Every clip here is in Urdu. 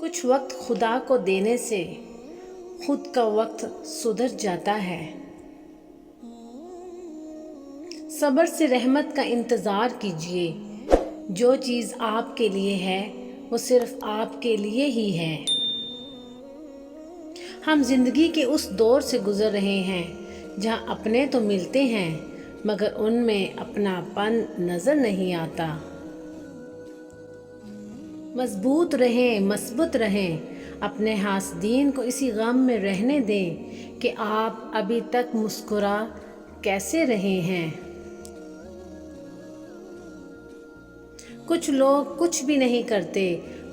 کچھ وقت خدا کو دینے سے خود کا وقت سدھر جاتا ہے۔ صبر سے رحمت کا انتظار کیجیے۔ جو چیز آپ کے لیے ہے وہ صرف آپ کے لیے ہی ہے۔ ہم زندگی کے اس دور سے گزر رہے ہیں جہاں اپنے تو ملتے ہیں مگر ان میں اپنا پن نظر نہیں آتا۔ مضبوط رہیں، مثبت رہیں، اپنے حاسدین کو اسی غم میں رہنے دیں کہ آپ ابھی تک مسکرا کیسے رہے ہیں۔ کچھ لوگ کچھ بھی نہیں کرتے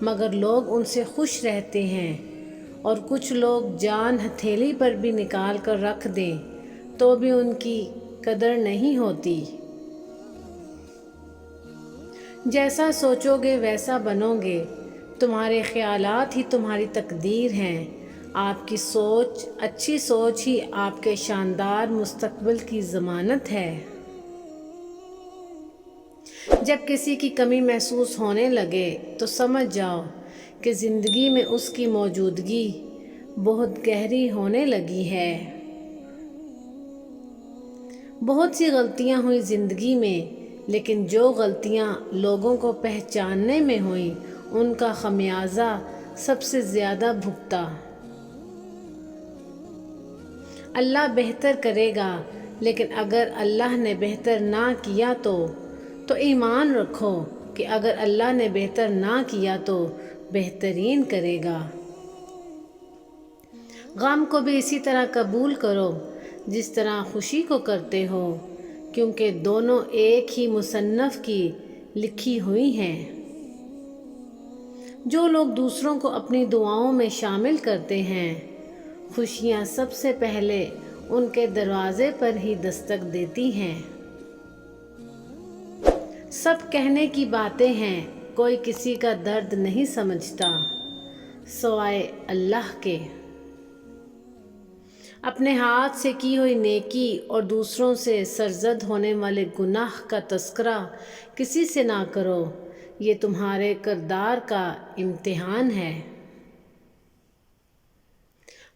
مگر لوگ ان سے خوش رہتے ہیں، اور کچھ لوگ جان ہتھیلی پر بھی نکال کر رکھ دیں تو بھی ان کی قدر نہیں ہوتی۔ جیسا سوچو گے ویسا بنو گے، تمہارے خیالات ہی تمہاری تقدیر ہیں۔ آپ کی سوچ، اچھی سوچ ہی آپ کے شاندار مستقبل کی ضمانت ہے۔ جب کسی کی کمی محسوس ہونے لگے تو سمجھ جاؤ کہ زندگی میں اس کی موجودگی بہت گہری ہونے لگی ہے۔ بہت سی غلطیاں ہوئیں زندگی میں، لیکن جو غلطیاں لوگوں کو پہچاننے میں ہوئیں ان کا خمیازہ سب سے زیادہ بھگتا۔ اللہ بہتر کرے گا، لیکن اگر اللہ نے بہتر نہ کیا تو ایمان رکھو کہ اگر اللہ نے بہتر نہ کیا تو بہترین کرے گا۔ غم کو بھی اسی طرح قبول کرو جس طرح خوشی کو کرتے ہو، کیونکہ دونوں ایک ہی مصنف کی لکھی ہوئی ہیں۔ جو لوگ دوسروں کو اپنی دعاؤں میں شامل کرتے ہیں، خوشیاں سب سے پہلے ان کے دروازے پر ہی دستک دیتی ہیں۔ سب کہنے کی باتیں ہیں، کوئی کسی کا درد نہیں سمجھتا سوائے اللہ کے۔ اپنے ہاتھ سے کی ہوئی نیکی اور دوسروں سے سرزد ہونے والے گناہ کا تذکرہ کسی سے نہ کرو، یہ تمہارے کردار کا امتحان ہے۔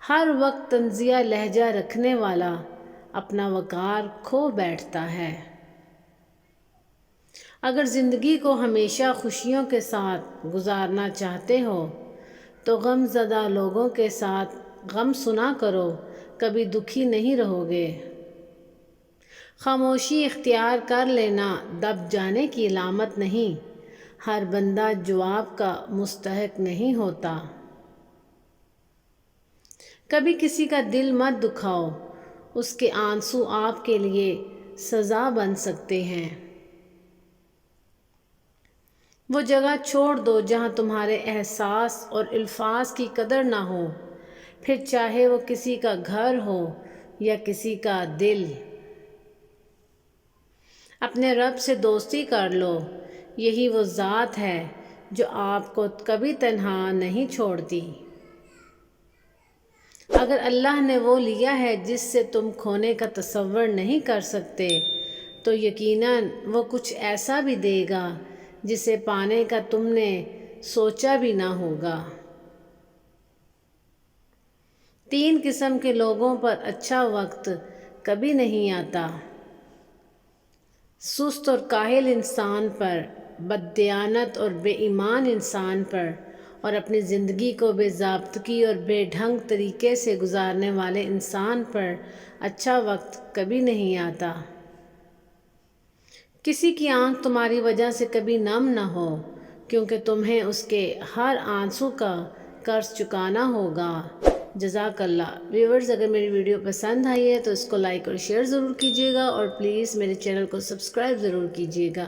ہر وقت طنزیہ لہجہ رکھنے والا اپنا وقار کھو بیٹھتا ہے۔ اگر زندگی کو ہمیشہ خوشیوں کے ساتھ گزارنا چاہتے ہو تو غم زدہ لوگوں کے ساتھ غم سنا کرو، کبھی دکھی نہیں رہو گے۔ خاموشی اختیار کر لینا دب جانے کی علامت نہیں، ہر بندہ جواب کا مستحق نہیں ہوتا۔ کبھی کسی کا دل مت دکھاؤ، اس کے آنسو آپ کے لیے سزا بن سکتے ہیں۔ وہ جگہ چھوڑ دو جہاں تمہارے احساس اور الفاظ کی قدر نہ ہو، پھر چاہے وہ کسی کا گھر ہو یا کسی کا دل۔ اپنے رب سے دوستی کر لو، یہی وہ ذات ہے جو آپ کو کبھی تنہا نہیں چھوڑتی۔ اگر اللہ نے وہ لیا ہے جس سے تم کھونے کا تصور نہیں کر سکتے تو یقیناً وہ کچھ ایسا بھی دے گا جسے پانے کا تم نے سوچا بھی نہ ہوگا۔ 3 قسم کے لوگوں پر اچھا وقت کبھی نہیں آتا: سست اور کاہل انسان پر، بددیانت اور بے ایمان انسان پر، اور اپنی زندگی کو بے ضابطگی اور بے ڈھنگ طریقے سے گزارنے والے انسان پر اچھا وقت کبھی نہیں آتا۔ کسی کی آنکھ تمہاری وجہ سے کبھی نم نہ ہو، کیونکہ تمہیں اس کے ہر آنسو کا قرض چکانا ہوگا۔ جزاک اللہ۔ ویورز، اگر میری ویڈیو پسند آئی ہے تو اس کو لائک اور شیئر ضرور کیجیے گا، اور پلیز میرے چینل کو سبسکرائب ضرور کیجیے گا۔